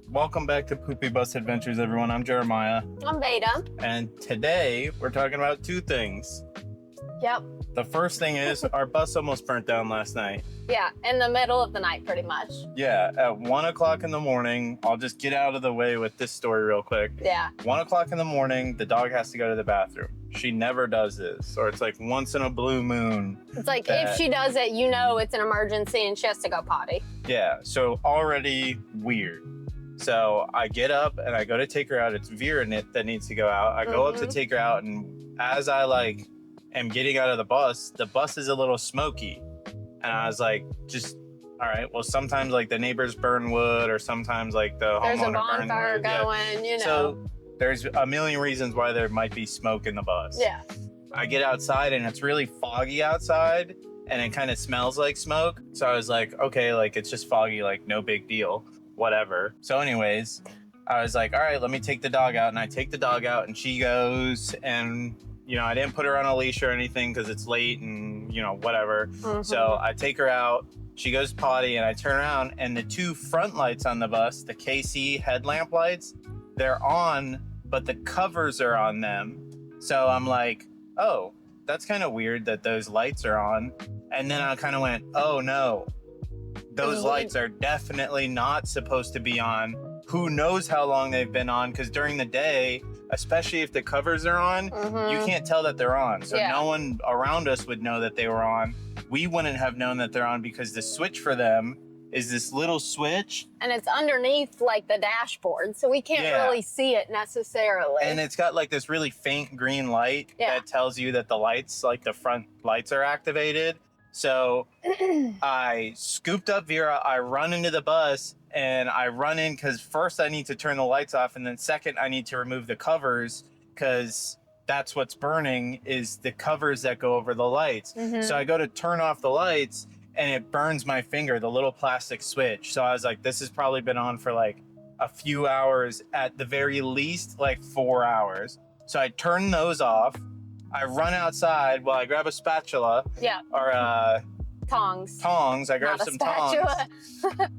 Welcome back to Poopy Bus Adventures, everyone. I'm Jeremiah. I'm Beta. And today we're talking about two things. Yep. The first thing is our bus almost burnt down last night. Yeah, in the middle of the night, pretty much. Yeah, at 1 o'clock in the morning. I'll just get out of the way with this story real quick. Yeah. 1 o'clock in the morning, the dog has to go to the bathroom. She never does this, or it's like once in a blue moon. It's like if she does it, you know it's an emergency and she has to go potty. Yeah, so already weird. So I get up and I go to take her out. It's Vera that needs to go out. I go up to take her out, and as I am getting out of the bus is a little smoky. And I was like, just, all right, well, sometimes the neighbors burn wood, or sometimes the homeowner There's a burn bonfire wood. going, you know. So there's a million reasons why there might be smoke in the bus. Yeah. I get outside and it's really foggy outside and it kind of smells like smoke. So I was like, okay, it's just foggy, no big deal, whatever. So anyways, I was like, all right, let me take the dog out. And I take the dog out and she goes, and I didn't put her on a leash or anything because it's late and whatever. So I take her out, she goes potty, and I turn around and the two front lights on the bus, the KC headlamp lights, they're on, but the covers are on them. So I'm like, oh, that's kind of weird that those lights are on. And then I kind of went, oh no, those lights are definitely not supposed to be on. Who knows how long they've been on? Because during the day, especially if the covers are on, you can't tell that they're on. So no one around us would know that they were on. We wouldn't have known that they're on because the switch for them is this little switch. And it's underneath the dashboard, so we can't really see it necessarily. And it's got this really faint green light that tells you that the lights, the front lights are activated. So I scooped up Vera, I run into the bus, and I run in because first I need to turn the lights off, and then second I need to remove the covers because that's what's burning is the covers that go over the lights. So I go to turn off the lights and it burns my finger, the little plastic switch. So I was like, this has probably been on for a few hours, at the very least 4 hours. So I turn those off. I run outside. Well, I grab a spatula. Yeah. Or tongs. Tongs. I grab some tongs.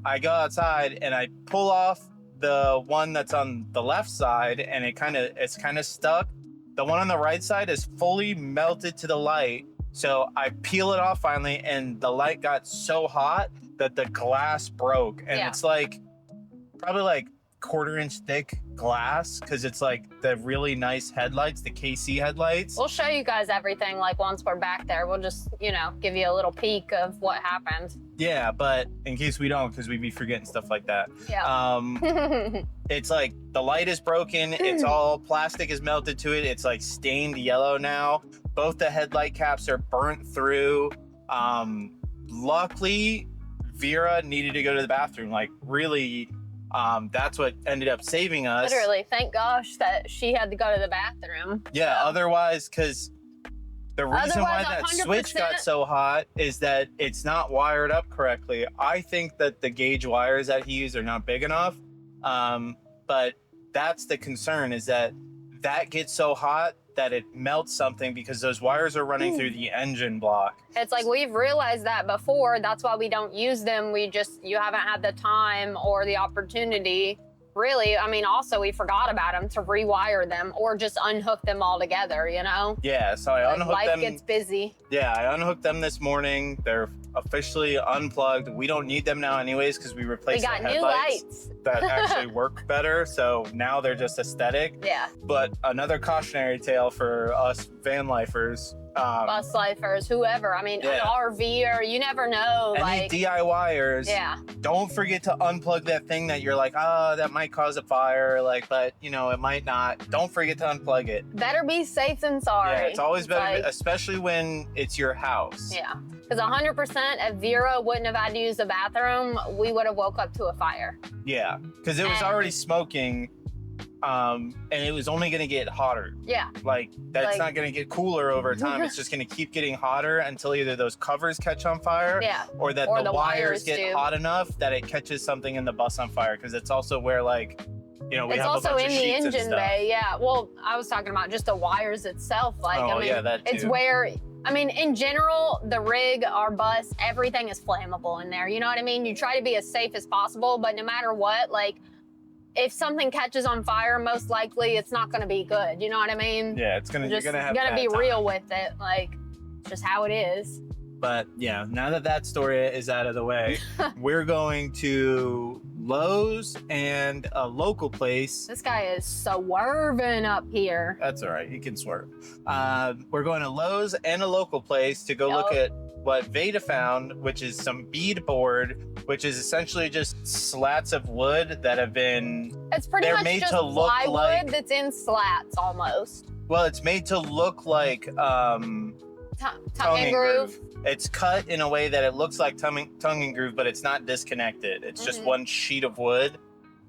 I go outside and I pull off the one that's on the left side, and it's kind of stuck. The one on the right side is fully melted to the light. So I peel it off finally, and the light got so hot that the glass broke. And it's probably 1/4-inch thick glass, because it's the really nice headlights, the KC headlights. We'll show you guys everything once we're back there. We'll just, give you a little peek of what happened. Yeah, but in case we don't, because we'd be forgetting stuff like that. Yeah. It's the light is broken. It's all plastic is melted to it. It's stained yellow now. Both the headlight caps are burnt through. Luckily, Vera needed to go to the bathroom. Really, that's what ended up saving us. Literally, thank gosh that she had to go to the bathroom. Yeah, otherwise, because the reason why that 100%. Switch got so hot is that it's not wired up correctly. I think that the gauge wires that he used are not big enough. But that's the concern, is that gets so hot that it melts something, because those wires are running through the engine block. It's we've realized that before. That's why we don't use them. You haven't had the time or the opportunity. Really, also we forgot about them to rewire them or just unhook them all together, Yeah, so I unhooked them. Life gets busy. Yeah, I unhooked them this morning. They're officially unplugged. We don't need them now anyways, because we replaced the headlights. We got new lights that actually work better, so now they're just aesthetic. Yeah. But another cautionary tale for us van lifers. Bus lifers, whoever. An RVer, you never know. Any DIYers, don't forget to unplug that thing that you're that might cause a fire, but it might not. Don't forget to unplug it. Better be safe than sorry. Yeah, it's always better, especially when it's your house. Yeah, because 100% if Vera wouldn't have had to use the bathroom, we would have woke up to a fire. Yeah, because it was already smoking. And it was only going to get hotter. Yeah. That's not going to get cooler over time. It's just going to keep getting hotter until either those covers catch on fire, or that the wires get hot enough that it catches something in the bus on fire. Because it's also where we have a bunch of sheets and stuff. It's also in the engine bay. Yeah. Well, I was talking about just the wires itself. That too. It's where I mean, in general, the rig, our bus, everything is flammable in there. You know what I mean? You try to be as safe as possible, but no matter what, like, if something catches on fire, most likely it's not going to be good. You know what I mean? Yeah, you're gonna have gotta be bad real time. with it. Like, it's just how it is. But yeah, now that story is out of the way, we're going to Lowe's and a local place. This guy is swerving up here. That's all right. He can swerve. We're going to Lowe's and a local place to go look at what Veda found, which is some beadboard, which is essentially just slats of wood that have been. It's pretty much made just to look plywood like, that's in slats almost. well, it's made to look like Tongue and groove. It's cut in a way that it looks like tongue and groove, but it's not disconnected. It's just one sheet of wood.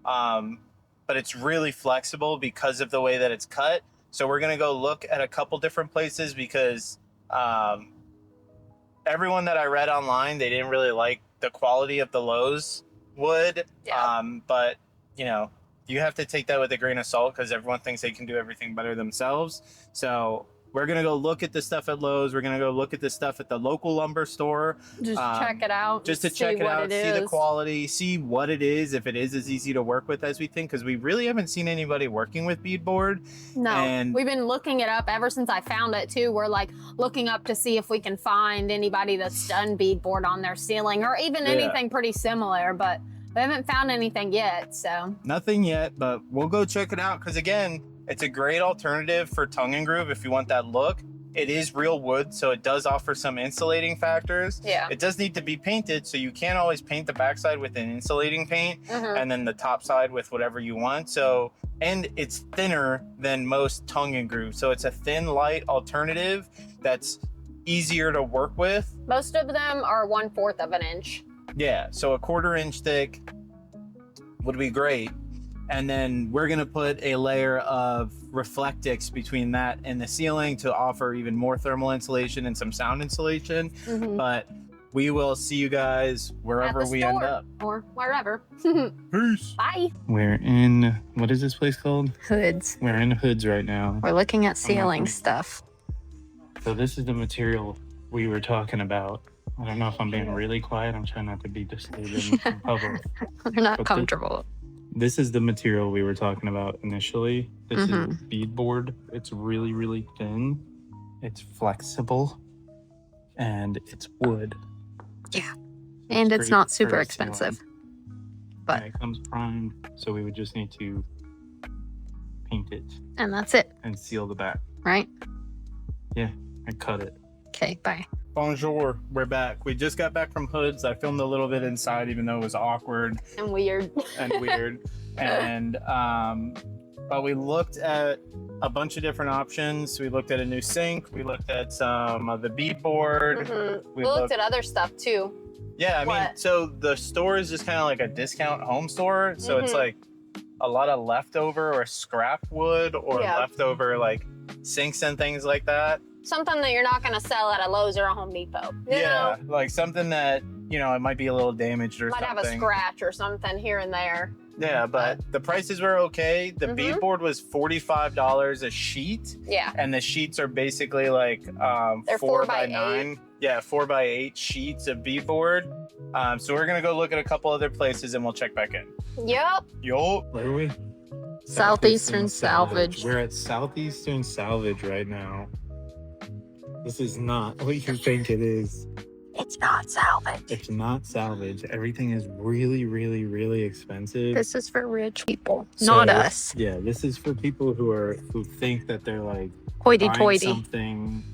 But it's really flexible because of the way that it's cut. So we're gonna go look at a couple different places because everyone that I read online, they didn't really like the quality of the Lowe's wood. Yeah. But you know, you have to take that with a grain of salt because everyone thinks they can do everything better themselves. So we're going to go look at the stuff at Lowe's. We're going to go look at the stuff at the local lumber store. Just check it out. Just to check it out, see the quality, see what it is, if it is as easy to work with as we think, because we really haven't seen anybody working with beadboard. No, and we've been looking it up ever since I found it too. We're like looking up to see if we can find anybody that's done beadboard on their ceiling or even anything pretty similar, but we haven't found anything yet, so. Nothing yet, but we'll go check it out because again, it's a great alternative for tongue and groove if you want that look. It is real wood, so it does offer some insulating factors. Yeah. It does need to be painted, so you can't always paint the backside with an insulating paint and then the top side with whatever you want. So, and it's thinner than most tongue and groove. So it's a thin, light alternative that's easier to work with. Most of them are 1/4 of an inch. Yeah, so a 1/4 inch thick would be great. And then we're gonna put a layer of Reflectix between that and the ceiling to offer even more thermal insulation and some sound insulation. But we will see you guys wherever we end up. Or wherever. Peace. Bye. We're in, what is this place called? Hoods. We're in Hoods right now. We're looking at ceiling stuff. So this is the material we were talking about. I don't know if I'm being really quiet. I'm trying not to be disturbing in public. They're not comfortable. This is the material we were talking about initially. This is beadboard. It's really, really thin. It's flexible. And it's wood. Yeah. And it's not super expensive. But it comes primed, so we would just need to paint it. And that's it. And seal the back. Right? Yeah, and cut it. Okay, bye. Bonjour, we're back. We just got back from Hoods. I filmed a little bit inside, even though it was awkward and weird. But we looked at a bunch of different options. We looked at a new sink. We looked at some of the beadboard. We looked at other stuff too. Yeah, I mean, so the store is just kind of like a discount home store. So it's like a lot of leftover or scrap wood or leftover like sinks and things like that. Something that you're not going to sell at a Lowe's or a Home Depot. You know? Like something that, you know, it might be a little damaged or might something. Might have a scratch or something here and there. Yeah, but the prices were okay. The beadboard was $45 a sheet. Yeah. And the sheets are basically like they're 4x9. Yeah, 4x8 sheets of beadboard. So we're going to go look at a couple other places and we'll check back in. Yep. Where are we? Southeastern Salvage. We're at Southeastern Salvage right now. This is not what you think it is. It's not salvage. It's not salvage. Everything is really, really, really expensive. This is for rich people, not us. Yeah, this is for people who think that they're like hoity-toity, something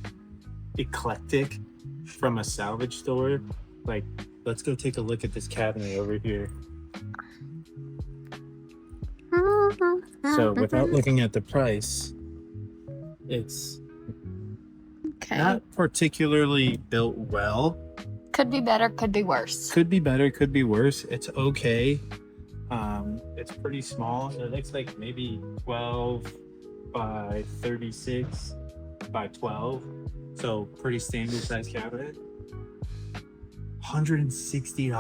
eclectic from a salvage store. Like, let's go take a look at this cabinet over here. So, without looking at the price, it's not particularly built well. Could be better, could be worse. Could be better, could be worse. It's okay. It's pretty small. It looks like maybe 12 by 36 by 12. So pretty standard size cabinet. $160.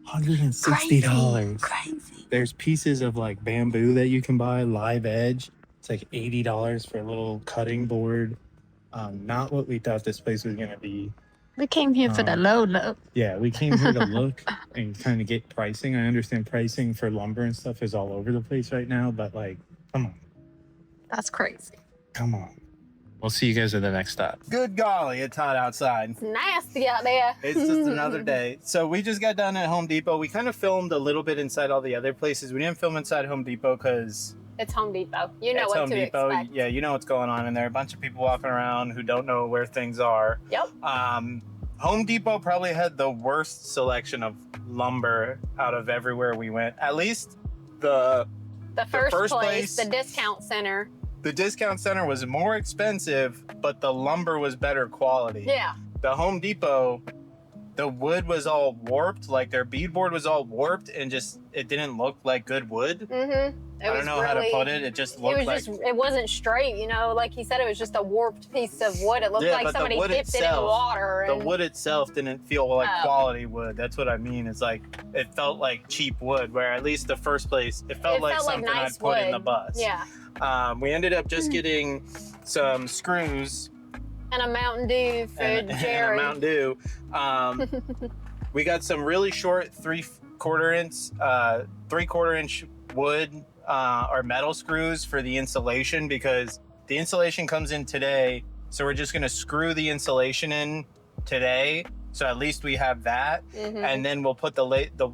$160. Crazy. There's pieces of like bamboo that you can buy, live edge. It's like $80 for a little cutting board. Not what we thought this place was going to be. We came here for the low. Yeah, we came here to look and kind of get pricing. I understand pricing for lumber and stuff is all over the place right now, but like, come on. That's crazy. Come on. We'll see you guys at the next stop. Good golly, it's hot outside. It's nasty out there. It's just another day. So we just got done at Home Depot. We kind of filmed a little bit inside all the other places. We didn't film inside Home Depot because It's Home Depot. You know it's what Home to Depot. expect. Yeah, you know what's going on in there. A bunch of people walking around who don't know where things are. Yep. Home Depot probably had the worst selection of lumber out of everywhere we went. At least The first place, place- the discount center. the discount center was more expensive, but the lumber was better quality. Yeah. The Home Depot, the wood was all warped, like their beadboard was all warped and just, it didn't look like good wood. Mm-hmm. I don't know how to put it. It just looked It wasn't straight, you know, like he said, it was just a warped piece of wood. It looked Yeah, like but the somebody wood dipped it in itself- water. the And, wood itself didn't feel like Oh. quality wood. That's what I mean. It's like, it felt like cheap wood, where at least the first place, it felt like something nice I'd put in the wood. bus. Yeah. We ended up just getting some screws And a Mountain Dew for and a Jerry. Mountain Dew. We got some really short 3/4 inch wood or metal screws for the insulation, because the insulation comes in today. So we're just gonna screw the insulation in today. So at least we have that. Mhm. And then we'll put the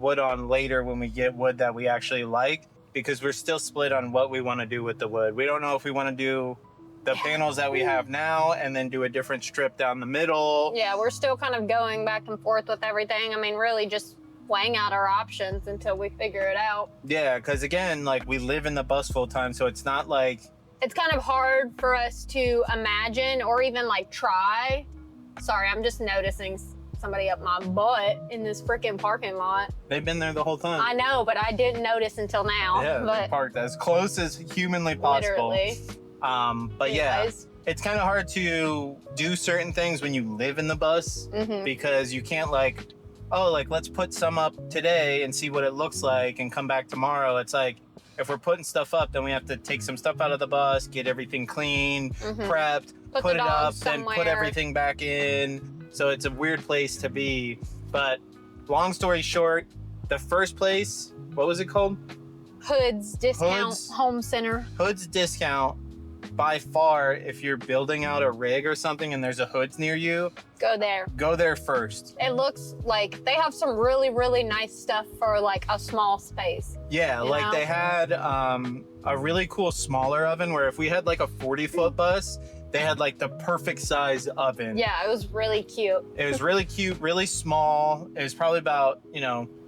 wood on later when we get wood that we actually like, because we're still split on what we want to do with the wood. We don't know if we want to do the panels that we have now and then do a different strip down the middle. Yeah, we're still kind of going back and forth with everything. I mean, really just weighing out our options until we figure it out. Yeah, because again, like, we live in the bus full time, so it's not like, It's kind of hard for us to imagine or even like try. Sorry, I'm just noticing somebody up my butt in this freaking parking lot. they've been there the whole time. I know, but I didn't notice until now. Yeah, they're but parked as close as humanly possible. literally. But yeah, Anyways. it's kind of hard to do certain things when you live in the bus, Mhm. because you can't like, oh, like, let's put some up today and see what it looks like and come back tomorrow. It's like, if we're putting stuff up, then we have to take some stuff out of the bus, get everything clean, Mhm. prepped, Put put the it up, dogs then put somewhere. everything back in. So it's a weird place to be. But long story short, the first place, what was it called? Hood's Discount Hood's- Home Center. Hood's Discount. By far, if you're building out a rig or something and there's a Hood's near you, Go there. go there first. It looks like they have some really, really nice stuff for like a small space. Yeah, You like know? they had a really cool smaller oven, where if we had like a 40-foot bus, they had like the perfect size oven. Yeah, it was really cute. It was really cute, really small. It was probably about,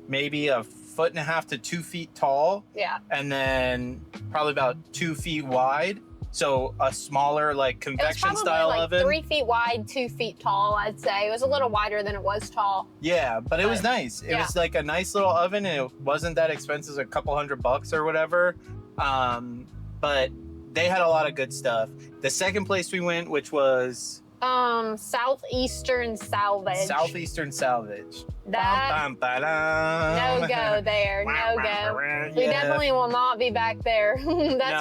maybe 1.5 to 2 feet tall, Yeah. and then probably about 2 feet wide. So a smaller, like, It was convection probably style like oven. 3 feet wide, 2 feet tall, I'd say. It was a little wider than it was tall. Yeah, but it was But, nice. It yeah. was like a nice little oven, and it wasn't that expensive, a couple $100 or whatever. But they had a lot of good stuff. The second place we went, which was Southeastern Salvage. Southeastern Salvage. That Bum, bum, ba-dum. no go there, no go. We Yeah. definitely will not be back there. That's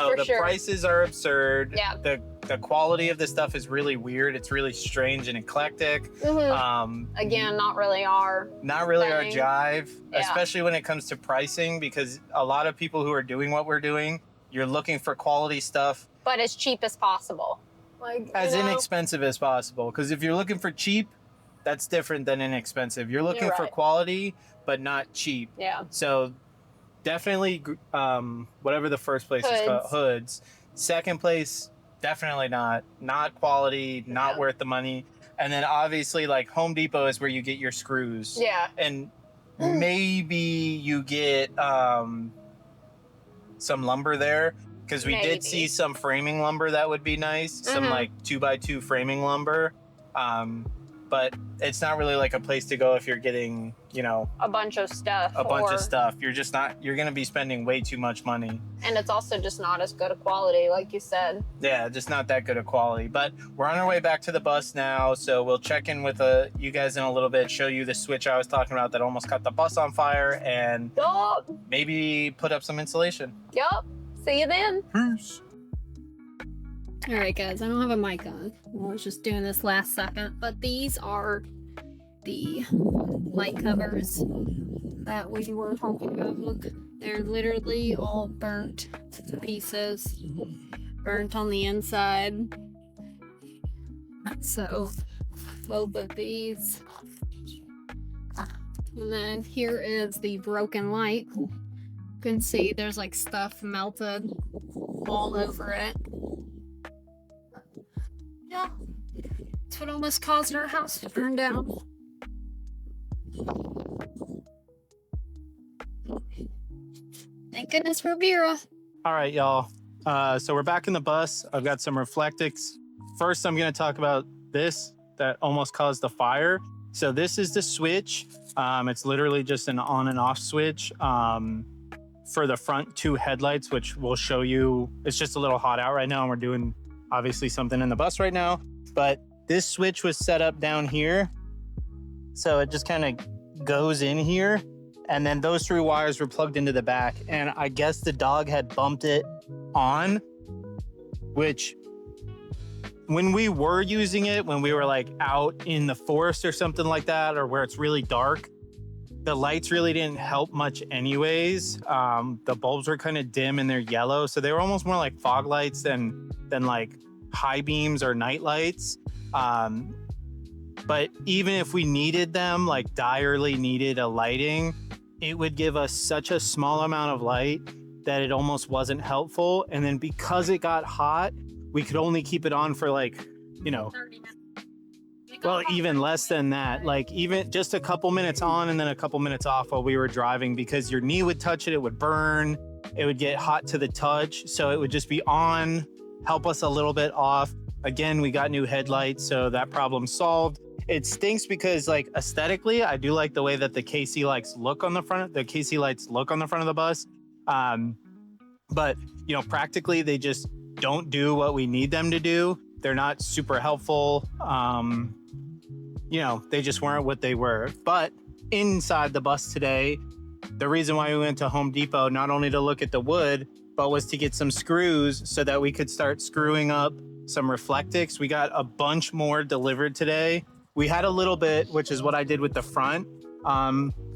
No, for the sure. prices are absurd. Yeah. The quality of the stuff is really weird. It's really strange and eclectic. Mhm. Again, not really our. Not really our thing. jive, Yeah. especially when it comes to pricing, because a lot of people who are doing what we're doing, you're looking for quality stuff But as cheap as possible. Like as you know, inexpensive as possible. Because if you're looking for cheap, that's different than inexpensive. You're looking You're for right. quality, but not cheap. Yeah. So definitely, whatever the first place is called, Hoods. Hoods. Second place, definitely not quality, not Yeah. worth the money. And then obviously, like, Home Depot is where you get your screws. Yeah. And maybe you get some lumber there, because we Maybe. did see some framing lumber that would be nice, some Mhm. like 2x2 framing lumber. But it's not really like a place to go if you're getting, A bunch of stuff. a bunch or- of stuff. You're going to be spending way too much money. And it's also just not as good a quality, like you said. Yeah, just not that good a quality. But we're on our way back to the bus now, so we'll check in with you guys in a little bit, show you the switch I was talking about that almost caught the bus on fire, and Yup. maybe put up some insulation. Yup. See you then. Peace. All right, guys, I don't have a mic on. I was just doing this last second, but these are the light covers that we were talking about. Look, they're literally all burnt to pieces, burnt on the inside. So, both of these. And then here is the broken light. You can see there's like stuff melted all over it. Yeah, that's what almost caused our house to burn down. Thank goodness for Vera. All right, y'all. So we're back in the bus. I've got some reflectics. First, I'm going to talk about this that almost caused the fire. So this is the switch. It's literally just an on and off switch for the front two headlights, which we'll show you. It's just a little hot out right now, and we're doing obviously something in the bus right now. But this switch was set up down here. So it just kind of goes in here. And then those three wires were plugged into the back. And I guess the dog had bumped it on, which when we were using it, when we were like out in the forest or something like that, or where it's really dark, the lights really didn't help much anyways. The bulbs were kind of dim and they're yellow. So they were almost more like fog lights than like high beams or night lights. But even if we needed them, like direly needed a lighting, it would give us such a small amount of light that it almost wasn't helpful. And then because it got hot, we could only keep it on for like, 30 minutes. Well, even less than that, like even just a couple minutes on and then a couple minutes off while we were driving, because your knee would touch it, it would burn, it would get hot to the touch. So it would just be on, help us a little bit off. Again, we got new headlights, so that problem solved. It stinks because like aesthetically, I do like the way that the KC lights look on the front. The KC lights look on the front of the bus, but practically they just don't do what we need them to do. They're not super helpful. They just weren't what they were. But inside the bus today, the reason why we went to Home Depot, not only to look at the wood, but was to get some screws so that we could start screwing up some reflectics. We got a bunch more delivered today. We had a little bit, which is what I did with the front.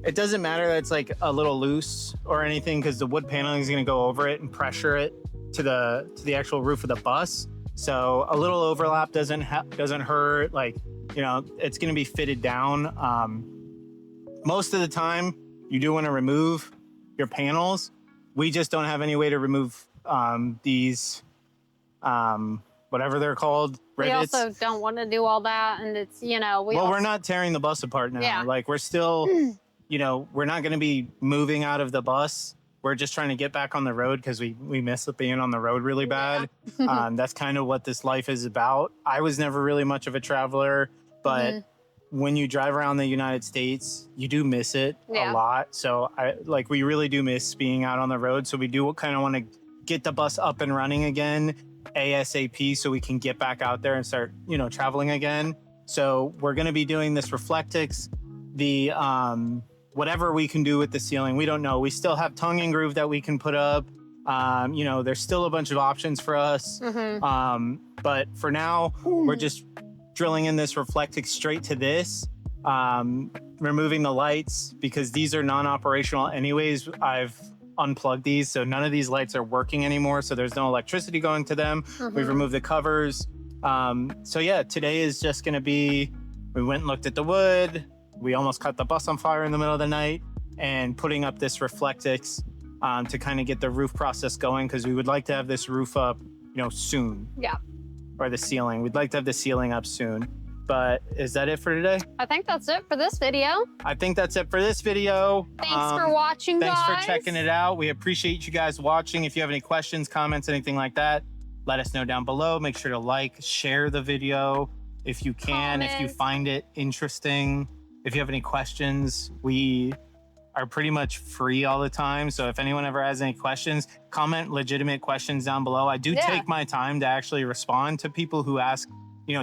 It doesn't matter that it's like a little loose or anything, because the wood paneling is going to go over it and pressure it to the actual roof of the bus. So a little overlap doesn't hurt. Like, it's going to be fitted down. Most of the time, you do want to remove your panels. We just don't have any way to remove these, whatever they're called, rivets. We also don't want to do all that, and it's we're not tearing the bus apart now. Yeah. Like we're still, we're not going to be moving out of the bus. We're just trying to get back on the road because we miss being on the road really bad. Yeah. That's kind of what this life is about. I was never really much of a traveler, but when you drive around the United States, you do miss it a lot. So we really do miss being out on the road. So we do kind of want to get the bus up and running again ASAP so we can get back out there and start, traveling again. So we're going to be doing this reflectics, the whatever we can do with the ceiling. We don't know. We still have tongue and groove that we can put up. There's still a bunch of options for us. But for now, we're just drilling in this reflectic straight to this, removing the lights because these are non-operational anyways. I've unplugged these, so none of these lights are working anymore, so there's no electricity going to them. We've removed the covers. So yeah, today is just gonna be, we went and looked at the wood. We almost caught the bus on fire in the middle of the night, and putting up this reflectix to kind of get the roof process going, because we would like to have this roof up, soon. Yeah. Or the ceiling. We'd like to have the ceiling up soon. But is that it for today? I think that's it for this video. I think that's it for this video. Thanks for watching, guys. Thanks for checking it out. We appreciate you guys watching. If you have any questions, comments, anything like that, let us know down below. Make sure to like, share the video if you can, if you find it interesting. If you have any questions, we are pretty much free all the time. So if anyone ever has any questions, comment legitimate questions down below. I do take my time to actually respond to people who ask,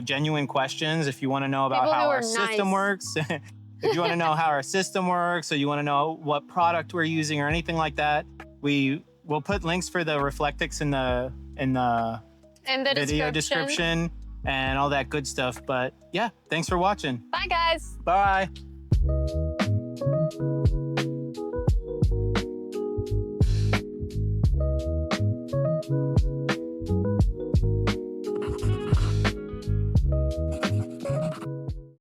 genuine questions. If you want to know about how our system works, if you want to know how our system works, or you want to know what product we're using or anything like that, we'll put links for the reflectics in the in the video description and all that good stuff. But yeah, thanks for watching. Bye, guys. Bye.